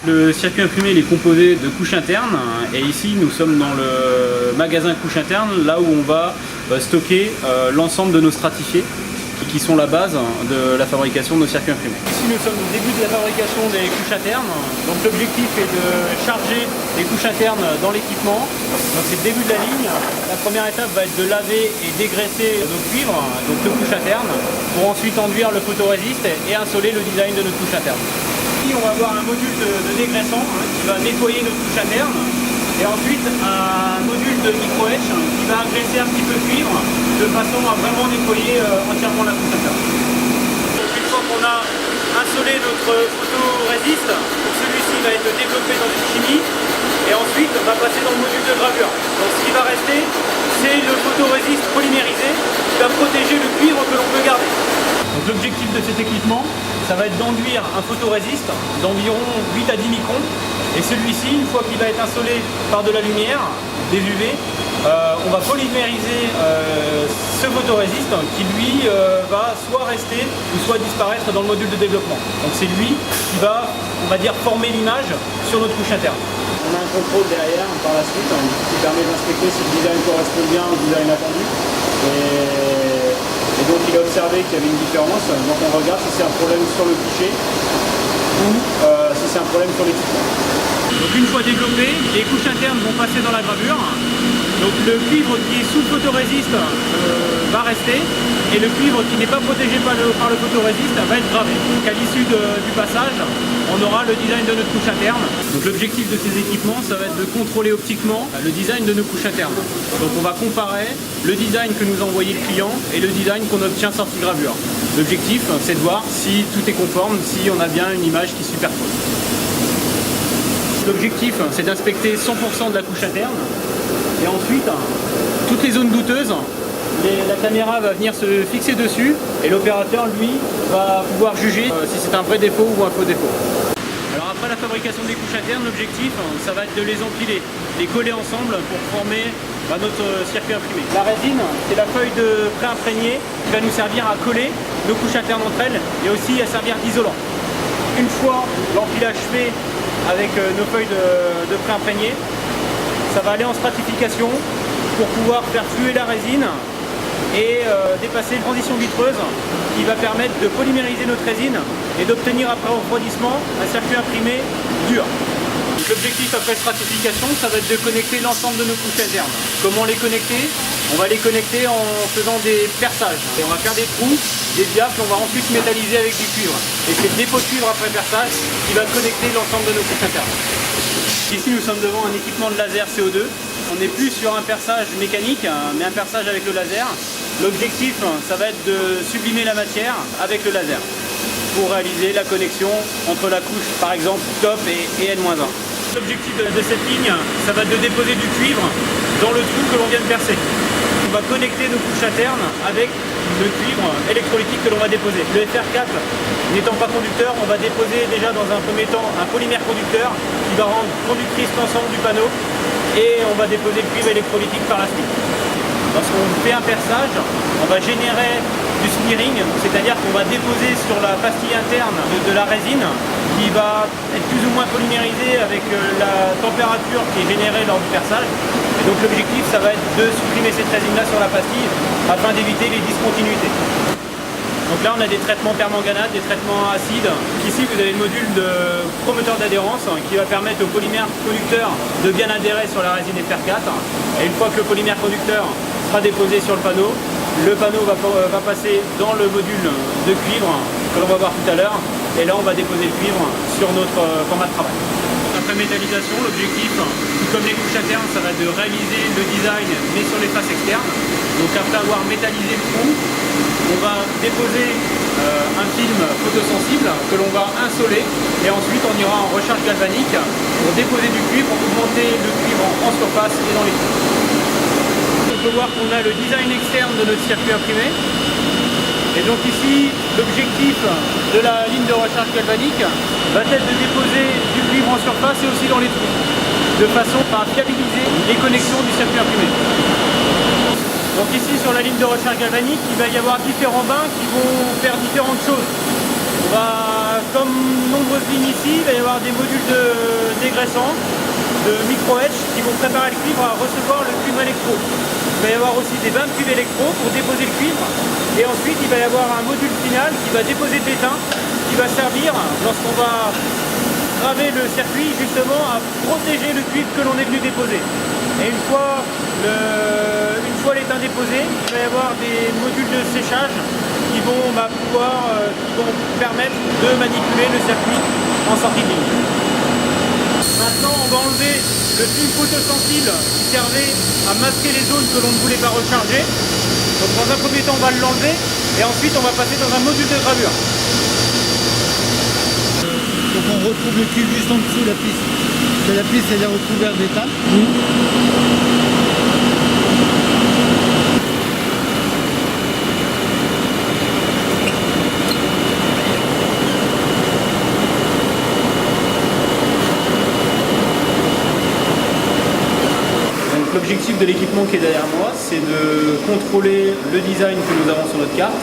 Le circuit imprimé il est composé de couches internes et ici nous sommes dans le magasin couches internes, là où on va stocker l'ensemble de nos stratifiés qui sont la base de la fabrication de nos circuits imprimés. Ici nous sommes au début de la fabrication des couches internes, donc l'objectif est de charger les couches internes dans l'équipement, donc c'est le début de la ligne. La première étape va être de laver et dégraisser nos cuivres, donc nos couches internes, pour ensuite enduire le photorésiste et insoler le design de notre couche interne. Ici on va avoir un module de dégraissant qui va nettoyer notre couche interne et ensuite un module de micro-etch qui va agresser un petit peu le cuivre de façon à vraiment nettoyer entièrement la couche interne. Donc une fois qu'on a insolé notre photorésiste, celui-ci va être développé dans une chimie et ensuite va passer dans le module de gravure. Donc ce qui va rester, c'est le photorésiste polymérisé qui va protéger le cuivre que l'on peut garder. Donc l'objectif de cet équipement, ça va être d'enduire un photorésiste d'environ 8 à 10 microns. Et celui-ci, une fois qu'il va être insolé par de la lumière, des UV, on va polymériser ce photorésiste qui lui va soit rester ou soit disparaître dans le module de développement. Donc c'est lui qui va, on va dire, former l'image sur notre couche interne. On a un contrôle derrière par la suite qui permet d'inspecter si le design correspond bien au design attendu. Et donc il a observé qu'il y avait une différence. Donc on regarde si c'est un problème sur le fichier ou si c'est un problème sur l'équipement. Donc une fois développé, les couches internes vont passer dans la gravure. Donc le cuivre qui est sous photorésiste va rester et le cuivre qui n'est pas protégé par le photorésiste va être gravé. Donc à l'issue du passage, on aura le design de notre couche interne. Donc l'objectif de ces équipements, ça va être de contrôler optiquement le design de nos couches internes. Donc on va comparer le design que nous a envoyé le client et le design qu'on obtient sorti gravure. L'objectif, c'est de voir si tout est conforme, si on a bien une image qui superpose. L'objectif, c'est d'inspecter 100% de la couche interne et ensuite, toutes les zones douteuses, la caméra va venir se fixer dessus et l'opérateur, lui, va pouvoir juger si c'est un vrai défaut ou un faux défaut. Alors après la fabrication des couches internes, l'objectif, ça va être de les empiler, les coller ensemble pour former notre circuit imprimé. La résine, c'est la feuille de pré-imprégné qui va nous servir à coller nos couches internes entre elles et aussi à servir d'isolant. Une fois l'empilage fait avec nos feuilles de pré-imprégné, ça va aller en stratification pour pouvoir faire fluer la résine et dépasser une transition vitreuse qui va permettre de polymériser notre résine et d'obtenir après refroidissement un circuit imprimé dur. L'objectif après stratification, ça va être de connecter l'ensemble de nos couches internes. Comment les connecter? On va les connecter en faisant des perçages. Et on va faire des trous, des vias qu'on va ensuite métalliser avec du cuivre. Et c'est le dépôt de cuivre après perçage qui va connecter l'ensemble de nos couches internes. Ici nous sommes devant un équipement de laser CO2. On n'est plus sur un perçage mécanique, mais un perçage avec le laser. L'objectif, ça va être de sublimer la matière avec le laser pour réaliser la connexion entre la couche, par exemple, top et N-1. L'objectif de cette ligne, ça va être de déposer du cuivre dans le trou que l'on vient de percer. On va connecter nos couches internes avec le cuivre électrolytique que l'on va déposer. Le FR4 n'étant pas conducteur, on va déposer déjà dans un premier temps un polymère conducteur qui va rendre conductrice l'ensemble du panneau et on va déposer le cuivre électrolytique par la suite. Lorsqu'on fait un perçage, on va générer du smearing, c'est-à-dire qu'on va déposer sur la pastille interne de la résine qui va être plus ou moins polymérisée avec la température qui est générée lors du perçage. Et donc l'objectif, ça va être de supprimer cette résine-là sur la pastille afin d'éviter les discontinuités. Donc là, on a des traitements permanganate, des traitements acides. Ici, vous avez le module de promoteur d'adhérence qui va permettre au polymère conducteur de bien adhérer sur la résine FR4. Et une fois que le polymère conducteur sera déposé sur le panneau va passer dans le module de cuivre que l'on va voir tout à l'heure. Et là, on va déposer le cuivre sur notre format de travail. Après métallisation, l'objectif, tout comme les couches internes, ça va être de réaliser le design mais sur les faces externes. Donc après avoir métallisé le trou, on va déposer un film photosensible que l'on va insoler et ensuite on ira en recharge galvanique pour déposer du cuivre, pour augmenter le cuivre en surface et dans les trous. On peut voir qu'on a le design externe de notre circuit imprimé. Et donc ici, l'objectif de la ligne de recharge galvanique va être de déposer du cuivre en surface et aussi dans les trous, de façon à fiabiliser les connexions du circuit imprimé. Donc ici, sur la ligne de recharge galvanique, il va y avoir différents bains qui vont faire différentes choses. On va comme nombreuses lignes ici, il va y avoir des modules de dégraissant, de micro-etch qui vont préparer le cuivre à recevoir le cuivre électro. Il va y avoir aussi des bains de cuivre électro pour déposer le cuivre. Et ensuite, il va y avoir un module final qui va déposer de l'étain, qui va servir, lorsqu'on va graver le circuit, justement à protéger le cuivre que l'on est venu déposer. Et une fois l'étain déposé, il va y avoir des modules de séchage qui vont permettre de manipuler le circuit en sortie de ligne. Maintenant, on va enlever le film photosensible qui servait à masquer les zones que l'on ne voulait pas recharger. Donc dans un premier temps, on va l'enlever et ensuite on va passer dans un module de gravure. Donc on retrouve le cuivre juste en dessous de la piste. La piste elle est recouverte d'étain. L'objectif de l'équipement qui est derrière moi, c'est de contrôler le design que nous avons sur notre carte.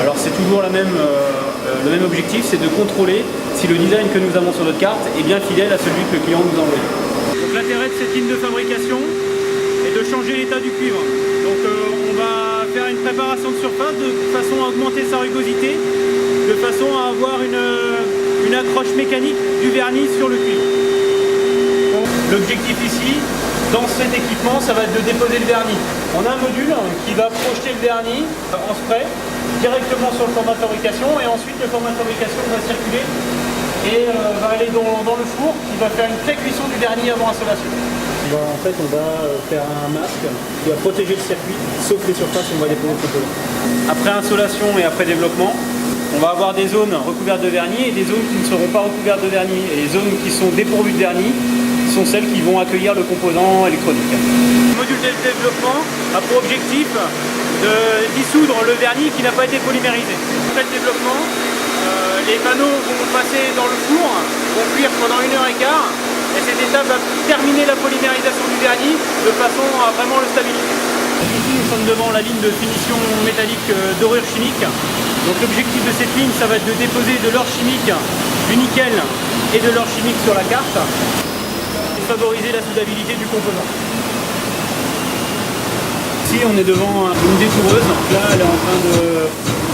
Alors c'est toujours le même objectif, c'est de contrôler si le design que nous avons sur notre carte est bien fidèle à celui que le client nous a envoyé. Donc l'intérêt de cette ligne de fabrication est de changer l'état du cuivre. Donc on va faire une préparation de surface de façon à augmenter sa rugosité, de façon à avoir une accroche mécanique du vernis sur le cuivre. L'objectif ici, dans cet équipement, ça va être de déposer le vernis. On a un module qui va projeter le vernis en spray directement sur le format de fabrication et ensuite le format de fabrication va circuler et va aller dans le four qui va faire une pré-cuisson du vernis avant installation. En fait, on va faire un masque qui va protéger le circuit, sauf les surfaces où on va déposer le composant. Après installation et après développement, on va avoir des zones recouvertes de vernis et des zones qui ne seront pas recouvertes de vernis. Et les zones qui sont dépourvues de vernis sont celles qui vont accueillir le composant électronique. Le module de développement a pour objectif de dissoudre le vernis qui n'a pas été polymérisé. Après le développement, les panneaux vont passer dans le four, vont cuire pendant 1h15 et cette étape va terminer la polymérisation du vernis de façon à vraiment le stabiliser. Ici nous sommes devant la ligne de finition métallique dorure chimique. Donc l'objectif de cette ligne, ça va être de déposer de l'or chimique, du nickel et de l'or chimique sur la carte. Favoriser la soudabilité du composant. Ici on est devant une détoureuse, là elle est en train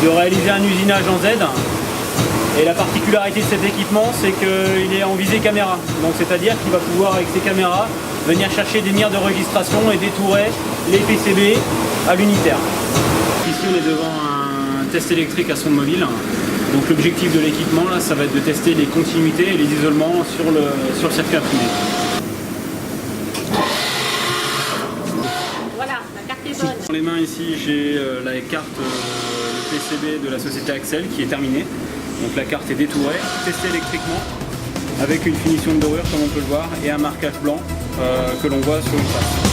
de réaliser un usinage en Z et la particularité de cet équipement c'est qu'il est en visée caméra, donc c'est-à-dire qu'il va pouvoir avec ses caméras venir chercher des mires de registration et détourer les PCB à l'unitaire. Ici on est devant un test électrique à sonde mobile. Donc l'objectif de l'équipement là ça va être de tester les continuités et les isolements sur le circuit imprimé. Dans les mains ici j'ai la carte PCB de la société Axel qui est terminée. Donc la carte est détourée, testée électriquement avec une finition de dorure comme on peut le voir et un marquage blanc que l'on voit sur une face.